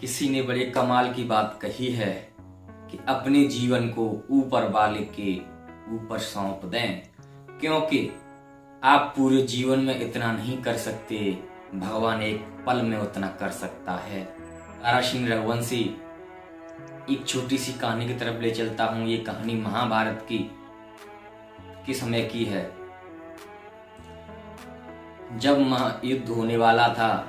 किसी ने बड़े कमाल की बात कही है कि अपने जीवन को ऊपर वाले के ऊपर सौंप दें, क्योंकि आप पूरे जीवन में इतना नहीं कर सकते, भगवान एक पल में उतना कर सकता है। दारा सिंह रघुवंशी एक छोटी सी कहानी की तरफ ले चलता हूँ। ये कहानी महाभारत की समय की है, जब महायुद्ध होने वाला था।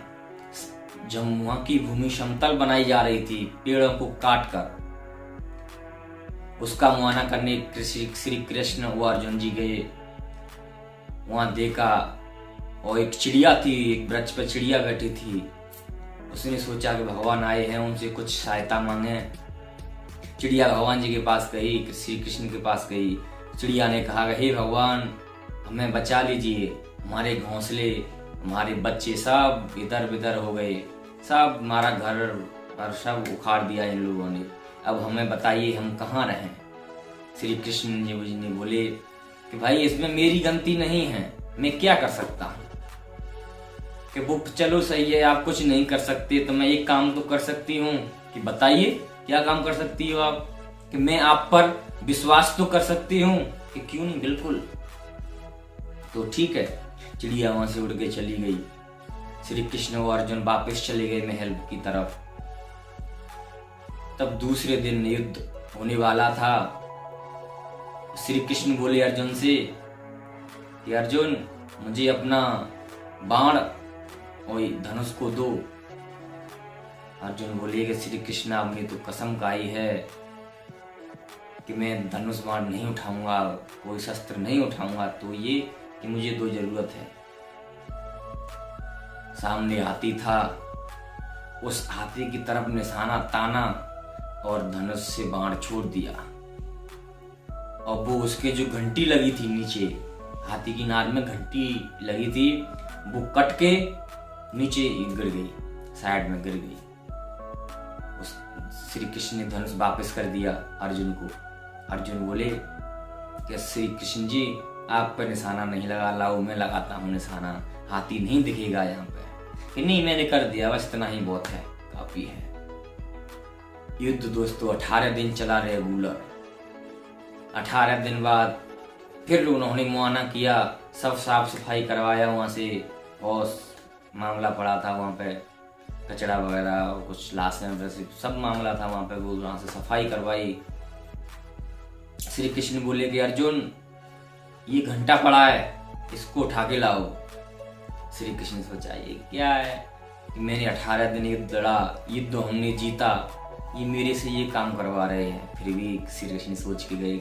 जब वहां की भूमि समतल बनाई जा रही थी, पेड़ों को काटकर उसका मुआयना करने श्री कृष्ण और अर्जुन जी गए। वहां देखा और एक चिड़िया थी, एक वृक्ष पर चिड़िया बैठी थी। उसने सोचा कि भगवान आए हैं, उनसे कुछ सहायता मांगे। चिड़िया भगवान जी के पास गई, श्री कृष्ण के पास गई। चिड़िया ने कहा, हे भगवान, हमें बचा लीजिए, हमारे घोंसले, हमारे बच्चे सब इधर बिधर हो गए, सब हमारा घर और सब उखाड़ दिया इन लोगों ने, अब हमें बताइए हम कहाँ रहें। श्री कृष्ण जी ने बोले कि भाई इसमें मेरी गलती नहीं है, मैं क्या कर सकता हूँ। कि वो चलो सही है, आप कुछ नहीं कर सकते तो मैं एक काम तो कर सकती हूँ। कि बताइए क्या काम कर सकती हो आप। कि मैं आप पर विश्वास तो कर सकती हूँ। कि क्यों नहीं, बिल्कुल। तो ठीक है, चिड़िया वहां से उड़ के चली गई। श्री कृष्ण और अर्जुन वापस चले गए महल की तरफ। तब दूसरे दिन युद्ध होने वाला था। श्री कृष्ण बोले अर्जुन से कि अर्जुन, मुझे अपना बाण और धनुष को दो। अर्जुन बोले कि श्री कृष्ण, आपने तो कसम खाई है कि मैं धनुष बाण नहीं उठाऊंगा, कोई शस्त्र नहीं उठाऊंगा। तो ये कि मुझे दो जरूरत है। सामने हाथी था, उस हाथी की तरफ निशाना ताना और धनुष से बाण छोड़ दिया। और वो उसके जो घंटी लगी थी नीचे, हाथी की नाक में घंटी लगी थी, वो कट के नीचे गिर गई, साइड में गिर गई। उस श्री कृष्ण ने धनुष वापस कर दिया अर्जुन को। अर्जुन बोले कि श्री कृष्ण जी, आप पर निशाना नहीं लगा, लाओ मैं लगाता हूँ निशाना, हाथी नहीं दिखेगा यहाँ पे। कि नहीं, मैंने कर दिया, बस इतना ही बहुत है, काफी है। युद्ध दोस्तों 18 दिन चला रेगुलर। 18 दिन बाद फिर उन्होंने मुआयना किया, सब साफ सफाई करवाया वहां से। और मामला पड़ा था वहां पे, कचरा वगैरह और कुछ लाशें वैसे सब मामला था वहां पे। वो वहां से सफाई करवाई। श्री कृष्ण बोले कि अर्जुन, ये घंटा पड़ा है, इसको उठा के लाओ। श्री कृष्ण ने सोचा ये क्या है कि मैंने 18 दिन युद्ध लड़ा, युद्ध हमने जीता, ये मेरे से ये काम करवा रहे हैं। फिर भी श्री कृष्ण सोच के गए।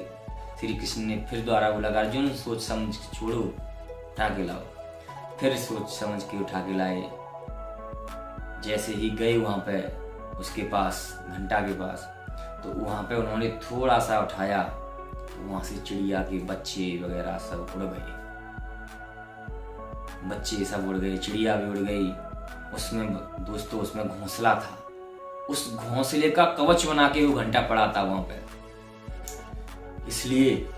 श्री कृष्ण ने फिर दोबारा बोला, अर्जुन सोच समझ के छोड़ो, उठा के लाओ। फिर सोच समझ के उठा के लाए। जैसे ही गए वहां पे उसके पास, घंटा के पास, तो वहां पे उन्होंने थोड़ा सा उठाया, तो वहां से चिड़िया के बच्चे वगैरह सब उड़ गए। बच्चे सब उड़ गए, चिड़िया भी उड़ गई। उसमें दोस्तों उसमें घोंसला था, उस घोंसले का कवच बना के वो घंटा पड़ा था वहां पे। इसलिए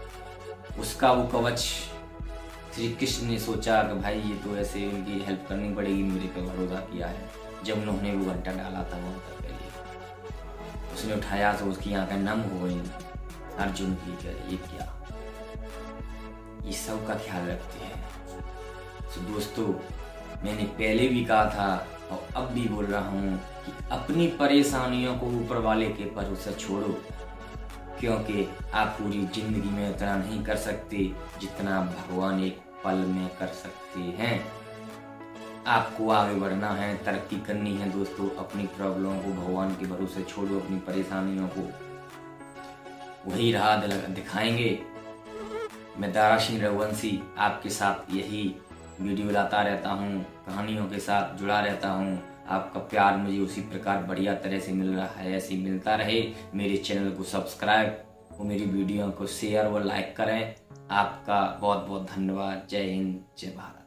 उसका वो कवच श्री कृष्ण ने सोचा कि भाई ये तो ऐसे उनकी हेल्प करनी पड़ेगी, मेरे पे भरोसा किया है। जब उन्होंने वो घंटा डाला था वहां पर पहले, उसने उठाया तो उसकी आंखें नम हो गई। अर्जुन की ये क्या, ये सब का ख्याल रखते हैं। तो दोस्तों, मैंने पहले भी कहा था और अब भी बोल रहा हूँ कि अपनी परेशानियों को ऊपर वाले के भरोसे छोड़ो, क्योंकि आप पूरी जिंदगी में इतना नहीं कर सकते जितना भगवान एक पल में कर सकते हैं। आपको आगे बढ़ना है, तरक्की करनी है दोस्तों, अपनी प्रॉब्लम को भगवान के भरोसे छोड़ो, अपनी परेशानियों को, वही राह दिखाएंगे। मैं दारा सिंह रघुवंशी आपके साथ यही वीडियो लाता रहता हूँ, कहानियों के साथ जुड़ा रहता हूँ। आपका प्यार मुझे उसी प्रकार बढ़िया तरह से मिल रहा है, ऐसे मिलता रहे। मेरे चैनल को सब्सक्राइब और मेरी वीडियो को शेयर और लाइक करें। आपका बहुत बहुत धन्यवाद। जय हिंद, जय भारत।